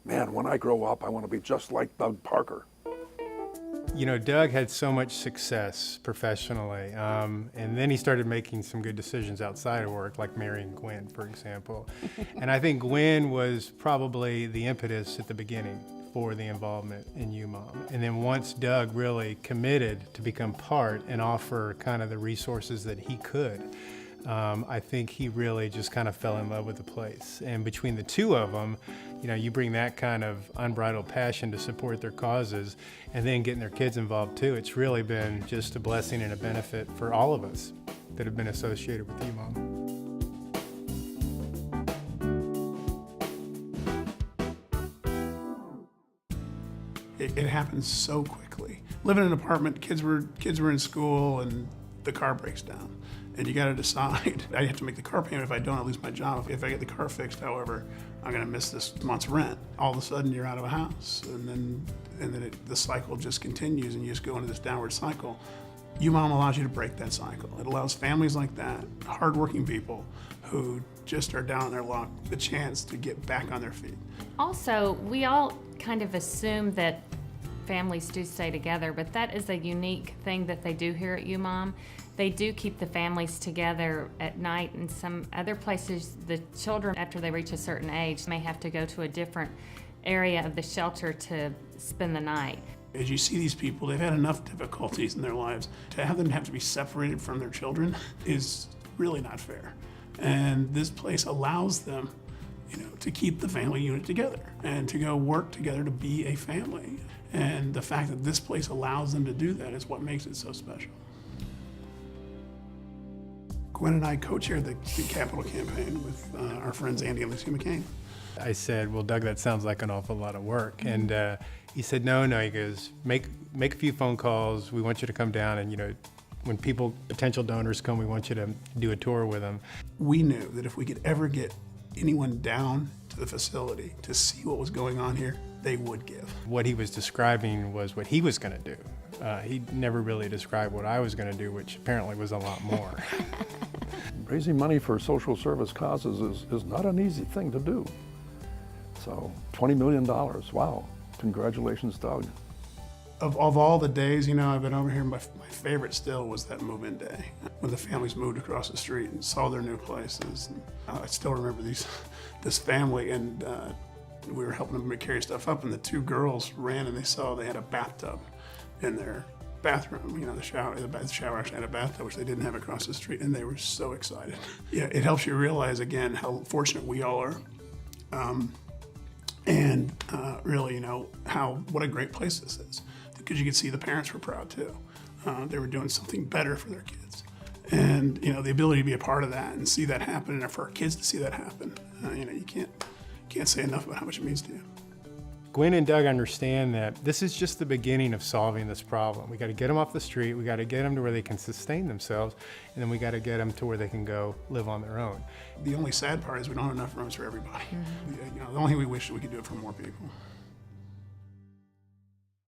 man, when I grow up, I want to be just like Doug Parker. You know, Doug had so much success professionally, and then he started making some good decisions outside of work, like marrying Gwen, for example. And I think Gwen was probably the impetus at the beginning for the involvement in UMOM. And then once Doug really committed to become part and offer kind of the resources that he could, I think he really just kind of fell in love with the place. And between the two of them, you know, you bring that kind of unbridled passion to support their causes and then getting their kids involved too. It's really been just a blessing and a benefit for all of us that have been associated with UMOM. It happens so quickly. Living in an apartment, kids were in school, and the car breaks down. And you got to decide, I have to make the car payment. If I don't, I lose my job. If I get the car fixed, however, I'm going to miss this month's rent. All of a sudden, you're out of a house, and then the cycle just continues, and you just go into this downward cycle. UMOM allows you to break that cycle. It allows families like that, hardworking people who just are down on their luck, the chance to get back on their feet. Also, we all kind of assume that families do stay together, but that is a unique thing that they do here at UMOM. They do keep the families together at night. In some other places, the children, after they reach a certain age, may have to go to a different area of the shelter to spend the night. As you see these people, they've had enough difficulties in their lives. To have them have to be separated from their children is really not fair. And this place allows them, you know, to keep the family unit together and to go work together to be a family. And the fact that this place allows them to do that is what makes it so special. Gwen and I co-chaired the Capital Campaign with our friends Andy and McCain. I said, well, Doug, that sounds like an awful lot of work. And he said, no, he goes, make a few phone calls. We want you to come down, and, you know, when potential donors come, we want you to do a tour with them. We knew that if we could ever get anyone down to the facility to see what was going on here, they would give. What he was describing was what he was going to do. He never really described what I was going to do, which apparently was a lot more. Raising money for social service causes is not an easy thing to do. So $20 million, wow, congratulations, Doug. Of all the days, you know, I've been over here, my favorite still was that move-in day, when the families moved across the street and saw their new places. And, I still remember this family, and we were helping them carry stuff up, and the two girls ran and they saw they had a bathtub in their bathroom. You know, the shower actually had a bathtub, which they didn't have across the street, and they were so excited. Yeah, it helps you realize, again, how fortunate we all are. And really, you know, what a great place this is. Because you could see the parents were proud too. They were doing something better for their kids. And, you know, the ability to be a part of that and see that happen, and for our kids to see that happen, you know, you can't say enough about how much it means to you. Gwen and Doug understand that this is just the beginning of solving this problem. We got to get them off the street, we got to get them to where they can sustain themselves, and then we got to get them to where they can go live on their own. The only sad part is we don't have enough rooms for everybody. Mm-hmm. You know, the only thing we wish is we could do it for more people.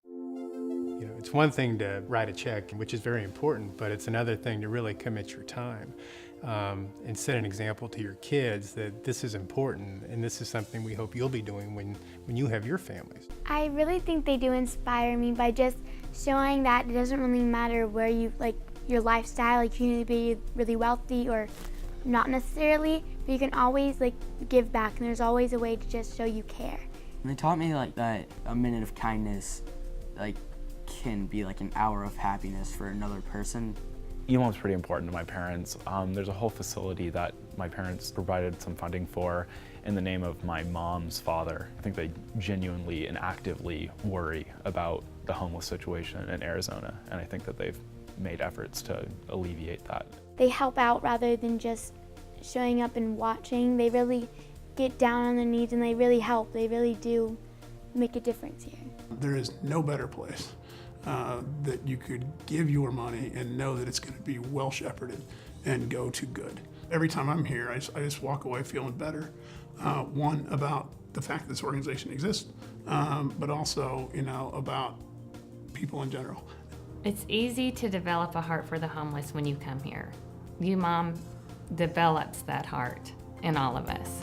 You know, it's one thing to write a check, which is very important, but it's another thing to really commit your time and set an example to your kids that this is important, and this is something we hope you'll be doing when you have your families. I really think they do inspire me by just showing that it doesn't really matter where you, like, your lifestyle, like you need to be really wealthy or not necessarily, but you can always, like, give back, and there's always a way to just show you care. They taught me, like, that a minute of kindness, like, can be like an hour of happiness for another person. UMOM's pretty important to my parents. There's a whole facility that my parents provided some funding for in the name of my mom's father. I think they genuinely and actively worry about the homeless situation in Arizona, and I think that they've made efforts to alleviate that. They help out rather than just showing up and watching. They really get down on their knees and they really help. They really do make a difference here. There is no better place that you could give your money and know that it's going to be well shepherded and go to good. Every time I'm here, I just walk away feeling better. One, about the fact that this organization exists, but also, you know, about people in general. It's easy to develop a heart for the homeless when you come here. UMOM develops that heart in all of us.